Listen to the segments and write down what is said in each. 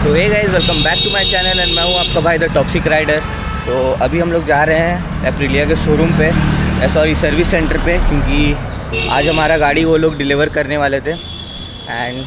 तो hey guys, welcome back to my channel and मैं हूं आपका भाई द टॉक्सिक राइडर। तो अभी हम लोग जा रहे हैं एप्रिलिया के शोरूम पे, सॉरी सर्विस सेंटर पे, क्योंकि आज हमारा गाड़ी वो लोग डिलीवर करने वाले थे। एंड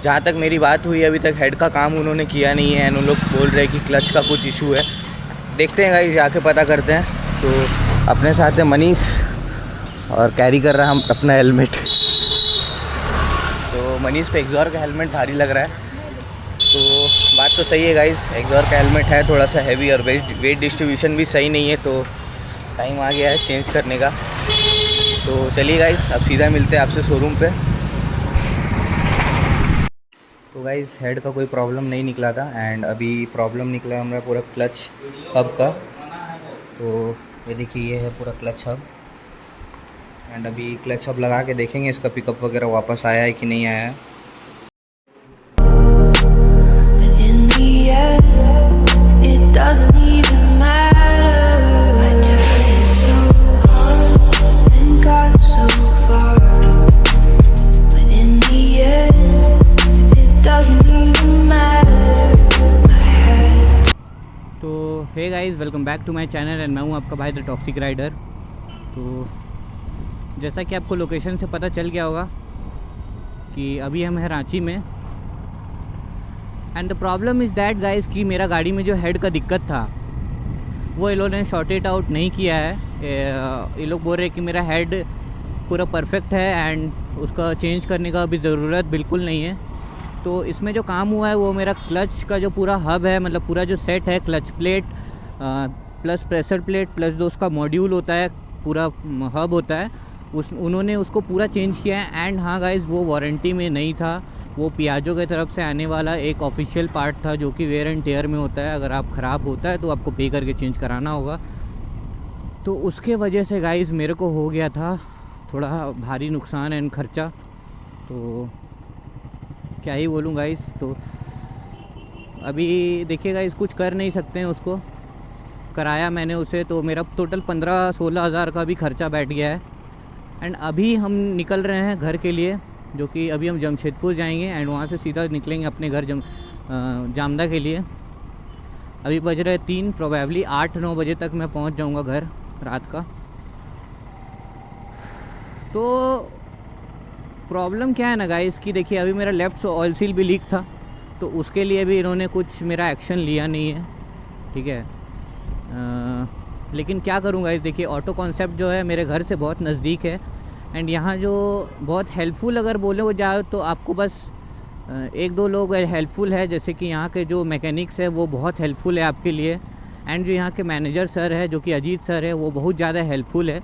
जहाँ तक मेरी बात हुई, अभी तक हेड का काम उन्होंने किया नहीं है एंड उन लोग बोल रहे हैं कि क्लच का कुछ इशू है। देखते हैं गाइस, जाके पता करते हैं। तो अपने साथ है मनीष और कैरी कर रहा है हम अपना हेलमेट। तो मनीष पे एग्जॉर का हेलमेट भारी लग रहा है। तो बात तो सही है गाइस, एग्जॉर का हेलमेट है थोड़ा सा हैवी और वेट डिस्ट्रीब्यूशन भी सही नहीं है। तो टाइम आ गया है चेंज करने का। तो चलिए गाइस, अब सीधा मिलते हैं आपसे शोरूम पे। तो गाइस, हेड का कोई प्रॉब्लम नहीं निकला था एंड अभी प्रॉब्लम निकला हमारा पूरा क्लच हब का। तो ये देखिए, ये है पूरा क्लच हब एंड अभी क्लच हब लगा के देखेंगे इसका पिकअप वगैरह वापस आया है कि नहीं आया है। तो hey guys, welcome back to my channel and मैं हूं आपका भाई द टॉक्सिक राइडर। तो जैसा कि आपको लोकेशन से पता चल गया होगा कि अभी हम हैं रांची में। And the problem is that guys कि मेरा गाड़ी में जो हेड का दिक्कत था वो इन लोगों ने शॉर्ट इट आउट नहीं किया है। ये लोग बोल रहे हैं कि मेरा हेड पूरा परफेक्ट है एंड उसका चेंज करने का अभी ज़रूरत बिल्कुल नहीं है। तो इसमें जो काम हुआ है वो मेरा क्लच का जो पूरा हब है, मतलब पूरा जो सेट है, clutch plate plus pressure plate plus जो उसका मॉड्यूल होता है, पूरा हब होता है, उन्होंने उसको पूरा चेंज किया है। एंड हाँ गाइस, वो वारंटी में नहीं था, वो पियाजो की तरफ से आने वाला एक ऑफिशियल पार्ट था जो कि वेयर एंड टेयर में होता है। अगर आप ख़राब होता है तो आपको पे करके चेंज कराना होगा। तो उसके वजह से गाइस मेरे को हो गया था थोड़ा भारी नुकसान एंड ख़र्चा। तो क्या ही बोलूँ गाइस। तो अभी देखिए गाइस, कुछ कर नहीं सकते हैं, उसको कराया मैंने उसे, तो मेरा टोटल 15-16 हज़ार का भी खर्चा बैठ गया है। एंड अभी हम निकल रहे हैं घर के लिए, जो कि अभी हम जमशेदपुर जाएंगे एंड वहाँ से सीधा निकलेंगे अपने घर जामदा के लिए। अभी बज रहे 3, प्रोबेबली 8-9 बजे तक मैं पहुँच जाऊँगा घर रात का। तो प्रॉब्लम क्या है ना गाइस कि देखिए, अभी मेरा लेफ़्ट ऑयल सील भी लीक था, तो उसके लिए भी इन्होंने कुछ मेरा एक्शन लिया नहीं है, ठीक है। लेकिन क्या करूँगा गाइस, देखिए ऑटो कॉन्सेप्ट जो है मेरे घर से बहुत नज़दीक है एंड यहाँ जो बहुत हेल्पफुल अगर बोले वो जाए तो आपको बस 1-2 लोग हेल्पफुल है, जैसे कि यहाँ के जो मैकेनिक्स है वो बहुत हेल्पफुल है आपके लिए। एंड जो यहाँ के मैनेजर सर है, जो कि अजीत सर है, वो बहुत ज़्यादा हेल्पफुल है।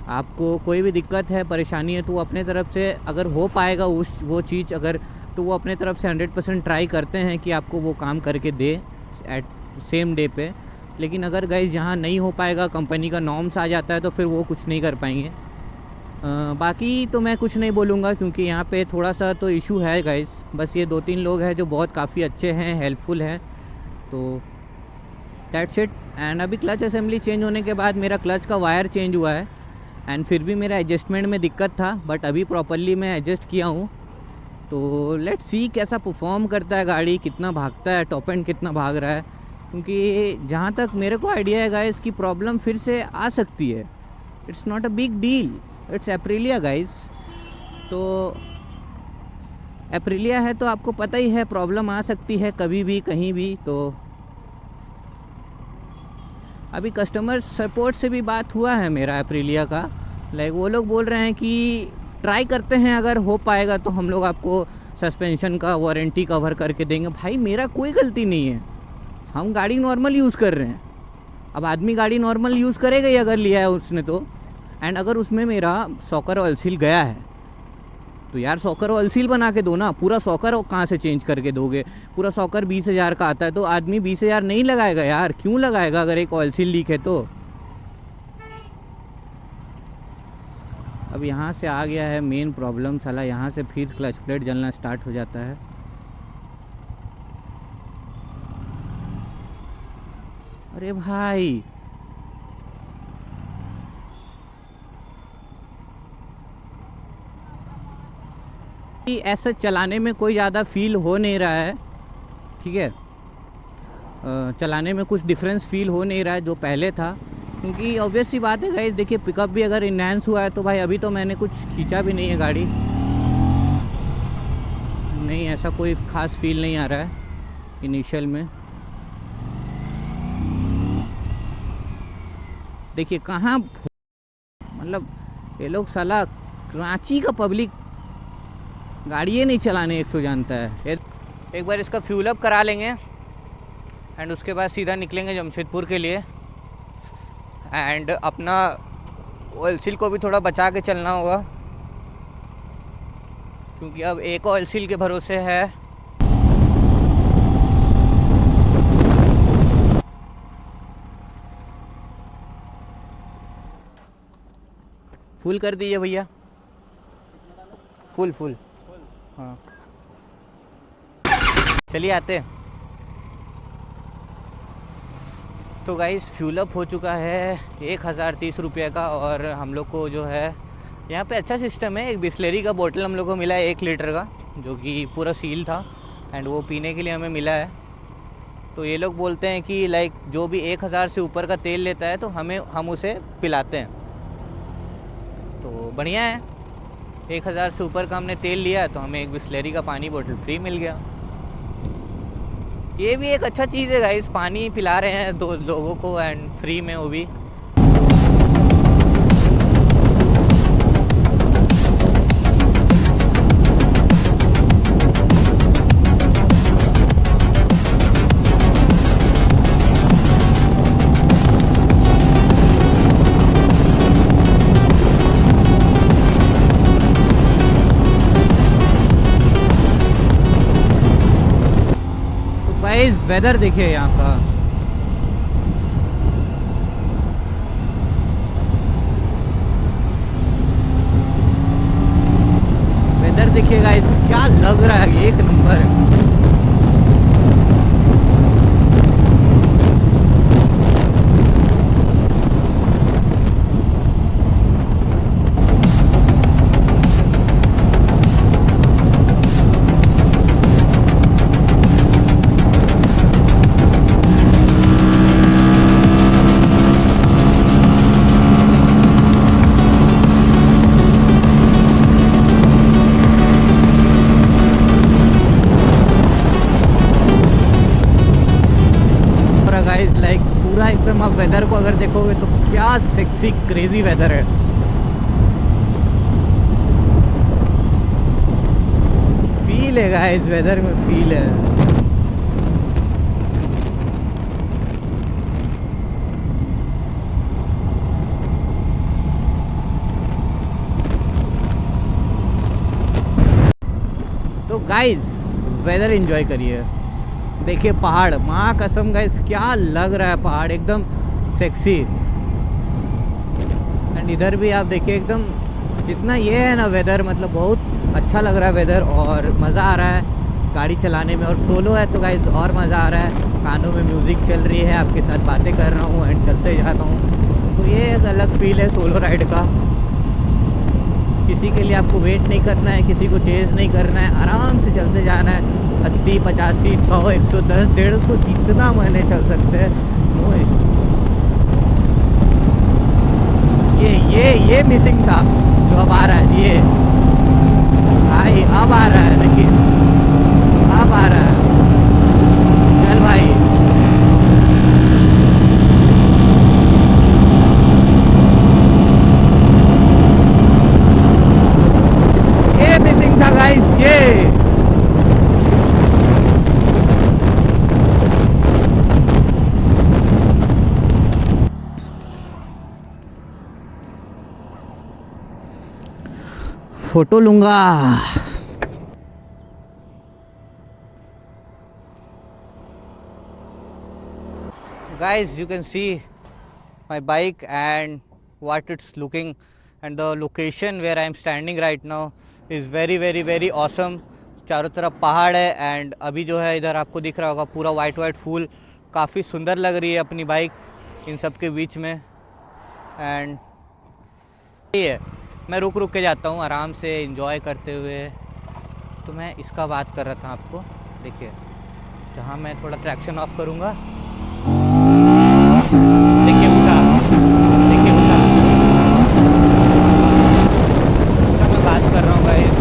आपको कोई भी दिक्कत है, परेशानी है, तो वो अपने तरफ से अगर हो पाएगा वो चीज़ अगर, तो वो अपने तरफ से 100% ट्राई करते हैं कि आपको वो काम करके दे एट सेम डे पे। लेकिन अगर गाइस जहाँ नहीं हो पाएगा, कंपनी का नॉर्म्स आ जाता है, तो फिर वो कुछ नहीं कर पाएंगे। बाकी तो मैं कुछ नहीं बोलूँगा क्योंकि यहाँ पे थोड़ा सा तो इशू है गाइस। बस ये 2-3 लोग हैं जो बहुत काफ़ी अच्छे हैं, हेल्पफुल हैं। तो दैट्स इट। एंड अभी क्लच असेंबली चेंज होने के बाद मेरा क्लच का वायर चेंज हुआ है एंड फिर भी मेरा एडजस्टमेंट में दिक्कत था, बट अभी प्रॉपरली मैं एडजस्ट किया हूँ। तो लेट्स सी कैसा परफॉर्म करता है गाड़ी, कितना भागता है, टॉप एंड कितना भाग रहा है। क्योंकि जहाँ तक मेरे को आइडिया है गाइस कि प्रॉब्लम फिर से आ सकती है। It's not a big deal, it's Aprilia guys. तो एप्रिलिया है तो आपको पता ही है प्रॉब्लम आ सकती है कभी भी कहीं भी। तो अभी कस्टमर सपोर्ट से भी बात हुआ है मेरा एप्रिलिया का, लाइक वो लोग बोल रहे हैं कि ट्राई करते हैं, अगर हो पाएगा तो हम लोग आपको सस्पेंशन का वारंटी कवर करके देंगे। भाई मेरा कोई गलती नहीं है, हम गाड़ी नॉर्मल यूज़ कर रहे हैं। अब आदमी गाड़ी नॉर्मल यूज़ करेगा ही अगर लिया है उसने तो। एंड अगर उसमें मेरा सॉकर ऑयल सील गया है तो यार सॉकर ऑयल सील बना के दो ना। पूरा सॉकर कहाँ से चेंज करके दोगे? पूरा सॉकर 20,000 का आता है, तो आदमी 20,000 नहीं लगाएगा यार, क्यों लगाएगा अगर एक ऑयल सील लीक है तो। अब यहाँ से आ गया है मेन प्रॉब्लम, साला यहाँ से फिर क्लच प्लेट जलना स्टार्ट हो जाता है। अरे भाई ऐसा चलाने में कोई ज़्यादा फील हो नहीं रहा है, ठीक है। चलाने में कुछ डिफरेंस फील हो नहीं रहा है जो पहले था, क्योंकि ऑब्वियस सी बात है गाइस, देखिए पिकअप भी अगर इन्हांस हुआ है तो भाई अभी तो मैंने कुछ खींचा भी नहीं है गाड़ी, नहीं ऐसा कोई ख़ास फील नहीं आ रहा है इनिशियल में। देखिए कहाँ मतलब ये लोग साला कराची का पब्लिक गाड़ियाँ नहीं चलाने एक तो जानता है। एक बार इसका फ्यूल अप करा लेंगे एंड उसके बाद सीधा निकलेंगे जमशेदपुर के लिए। एंड अपना ऑयल सील को भी थोड़ा बचा के चलना होगा, क्योंकि अब एक ऑयल सील के भरोसे है। फुल कर दीजिए भैया, फुल। हाँ चलिए आते। तो गाइस फ्यूल अप हो चुका है 1030 रुपये का, और हम लोग को जो है यहाँ पे अच्छा सिस्टम है। एक बिस्लेरी का बोतल हम लोग को मिला है 1 लीटर का, जो कि पूरा सील था एंड वो पीने के लिए हमें मिला है। तो ये लोग बोलते हैं कि लाइक जो भी 1000 से ऊपर का तेल लेता है तो हम उसे पिलाते हैं। तो बढ़िया है, 1000 से ऊपर का हमने तेल लिया तो हमें एक बिस्लेरी का पानी बोतल फ्री मिल गया। ये भी एक अच्छा चीज़ है गाइस, पानी पिला रहे हैं 2 लोगों को एंड फ्री में, वो भी। गाइस वेदर देखिए यहाँ का, वेदर देखिए गाइस क्या लग रहा है, एक नंबर। लाइक पूरा एकदम आप वेदर को अगर देखोगे तो क्या सेक्सी क्रेजी वेदर है। फील है गाइस, वेदर में फील है। तो गाइस वेदर एंजॉय करिए। देखिए पहाड़, माँ कसम गाइस क्या लग रहा है पहाड़, एकदम सेक्सी। एंड इधर भी आप देखिए एकदम, इतना ये है ना वेदर, मतलब बहुत अच्छा लग रहा है वेदर और मज़ा आ रहा है गाड़ी चलाने में। और सोलो है तो गाइस और मज़ा आ रहा है, कानों में म्यूज़िक चल रही है, आपके साथ बातें कर रहा हूँ एंड चलते जा रहा हूँ। तो ये एक अलग फील है सोलो राइड का। किसी के लिए आपको वेट नहीं करना है, किसी को चेज़ नहीं करना है, आराम से चलते जाना है। 80, 85, 100, 110, 150 जितना महीने चल सकते हैं, नो इश्यूज। ये मिसिंग था जो अब आ रहा है, ये भाई अब आ रहा है, देखिए अब आ रहा है। चल भाई ये मिसिंग था गाइस, ये फोटो लूंगा। Guys, you can see my bike and what it's looking, and the location where I am standing right now is very awesome. चारों तरफ पहाड़ है एंड अभी जो है इधर आपको दिख रहा होगा पूरा वाइट फूल, काफ़ी सुंदर लग रही है अपनी बाइक इन सब के बीच में। एंड ये मैं रुक के जाता हूँ आराम से एंजॉय करते हुए। तो मैं इसका बात कर रहा था आपको, देखिए जहाँ मैं थोड़ा ट्रैक्शन ऑफ करूँगा, देखिए उठा, देखिए उठा। इसका मैं बात कर रहा हूँ गाइस,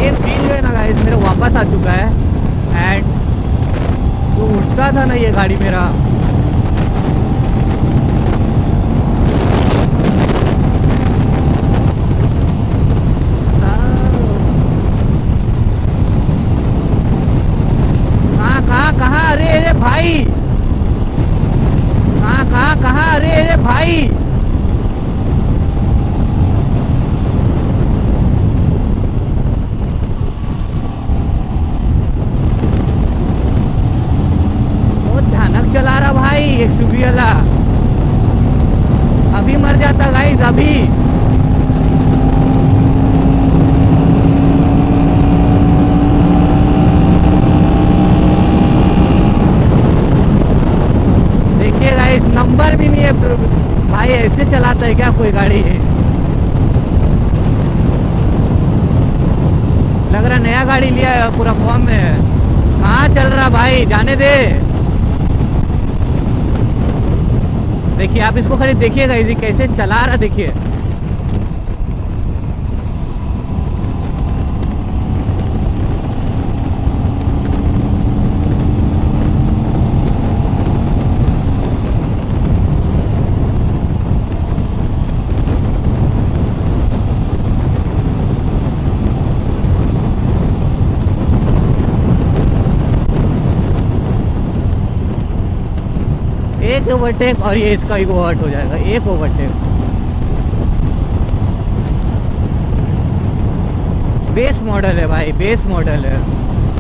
ये फील जो है ना गाइस मेरे वापस आ चुका है। एंड जो उठता था ना ये गाड़ी मेरा, कहाँ अरे अरे भाई, कहाँ अरे अरे भाई। बहुत भयानक चला रहा भाई एक सुबी वाला, अभी मर जाता गाइस अभी। नंबर भी नहीं है भाई, ऐसे चलाता है क्या कोई गाड़ी? लग रहा नया गाड़ी लिया है, पूरा फॉर्म में है। कहाँ चल रहा भाई, जाने दे। देखिए आप इसको खाली देखिएगा, इसी कैसे चला रहा देखिए। एक ओवरटेक और ये इसका एक ओवरट हो जाएगा, एक ओवरटेक। बेस मॉडल है भाई, बेस मॉडल है,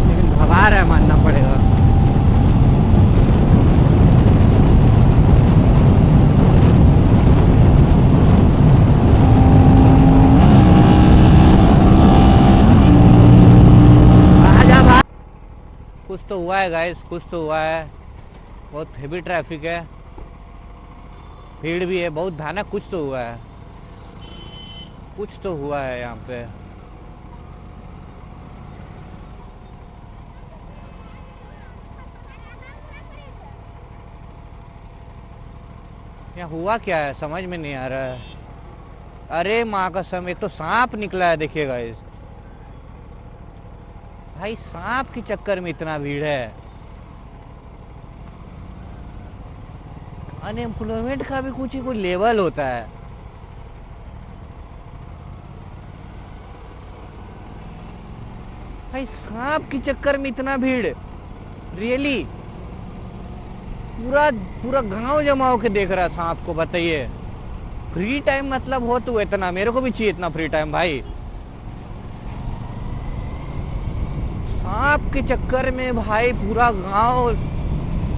लेकिन भगा रहा है मानना पड़ेगा। आजा भाई, कुछ तो हुआ है गाइस, कुछ तो हुआ है। बहुत हेवी ट्रैफिक है, भीड़ भी है बहुत भयानक। कुछ तो हुआ है, कुछ तो हुआ है यहाँ पे। यहाँ हुआ क्या है समझ में नहीं आ रहा है। अरे माँ कसम, एक तो सांप निकला है देखिएगा इस भाई, सांप के चक्कर में इतना भीड़ है। अनएम्प्लॉयमेंट का भी कुछ ही कोई लेवल होता है भाई, सांप के चक्कर में इतना भीड़, रियली पूरा पूरा गांव जमा होके देख रहा है सांप को। बताइए फ्री टाइम मतलब हो तो इतना, मेरे को भी चाहिए इतना फ्री टाइम भाई। सांप के चक्कर में भाई पूरा गांव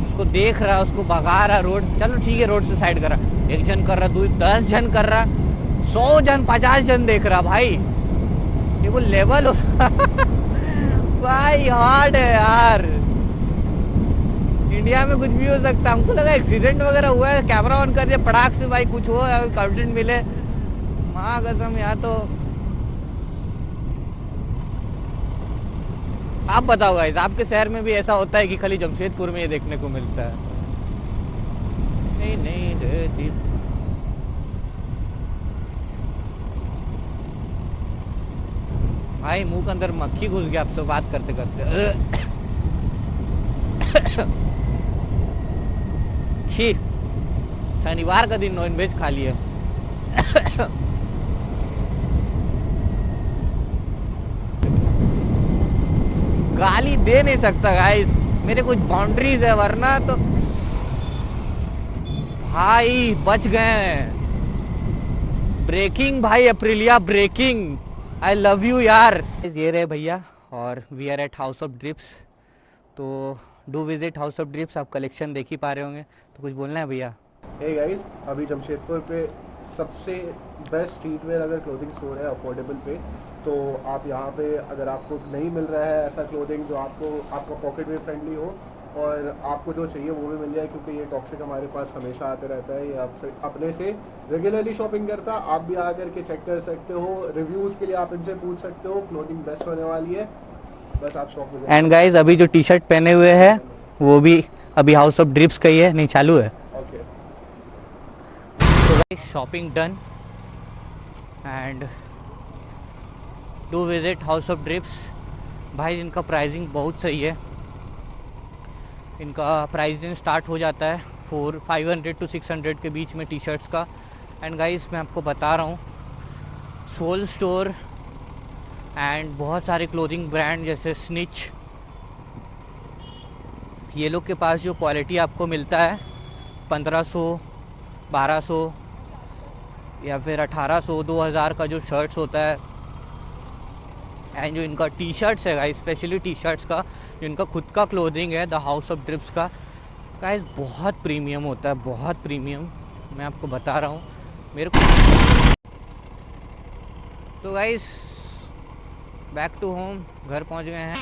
उसको देख रहा, उसको भगा रहा रोड। चलो ठीक है, रोड से साइड कर रहा, एक जन कर रहा, 10 जन कर रहा, 100 जन 50 जन देख रहा भाई, ये वो लेवल हो भाई हार्ड है यार। इंडिया में कुछ भी हो सकता है। हमको लगा एक्सीडेंट वगैरह हुआ है, कैमरा ऑन कर दिया पटाख से भाई, कुछ हो कंटेंट मिले। माँ कसम यहाँ तो आप बताओ गाइस, आपके शहर में भी ऐसा होता है कि खाली जमशेदपुर में ये देखने को मिलता है? नहीं नहीं भाई, मुंह के अंदर मक्खी घुस गया आपसे बात करते करते। छी, शनिवार का दिन नॉनवेज खा लिया। गाली दे नहीं सकता गाइस, मेरे कुछ बाउंड्रीज है, वरना तो भाई बच गए। ब्रेकिंग भाई, Aprilia breaking, I love you यार। ये रहे भैया, और we are at house of drips. तो do visit house of drips, आप कलेक्शन देख ही पा रहे होंगे। तो कुछ बोलना है भैया? हे गाइस, अभी जमशेदपुर पे सबसे बेस्ट स्ट्रीट वेयर अगर क्लोथिंग स्टोर है अफोर्डेबल पे, तो आप यहाँ पे अगर आपको नहीं मिल रहा है ऐसा क्लोथिंग जो आपका पॉकेट में फ्रेंडली हो और आपको जो चाहिए वो भी मिल जाए, क्योंकि ये टॉक्सिक हमारे पास हमेशा आते रहता है, ये आपसे अपने से रेगुलरली शॉपिंग करता। आप भी आकर के चेक कर सकते हो, रिव्यूज़ के लिए आप इनसे पूछ सकते हो, क्लोथिंग बेस्ट होने वाली है। बस आप शॉप में एंड गाइज अभी जो टी शर्ट पहने हुए हैं वो भी अभी हाउस ऑफ ड्रिप्स का ही है, नहीं चालू है। ओके तो guys shopping done and do visit house of drips. भाई इनका प्राइसिंग बहुत सही है, इनका प्राइसिंग स्टार्ट हो जाता है 500 to 600 के बीच में टी शर्ट्स का। एंड गाइस मैं आपको बता रहा हूँ सोल स्टोर एंड बहुत सारे क्लोथिंग ब्रांड जैसे स्निच, ये लोग के पास जो क्वालिटी आपको मिलता है 1500, 1200 या फिर 1800, 2000 का जो शर्ट्स होता है, एंड जो इनका टी शर्ट्स है गाइस, स्पेशली टी शर्ट्स का जो इनका खुद का क्लोथिंग है द हाउस ऑफ ड्रिप्स का गाइस, बहुत प्रीमियम होता है, बहुत प्रीमियम। मैं आपको बता रहा हूँ मेरे को। तो गाइस बैक टू होम, घर पहुँच गए हैं।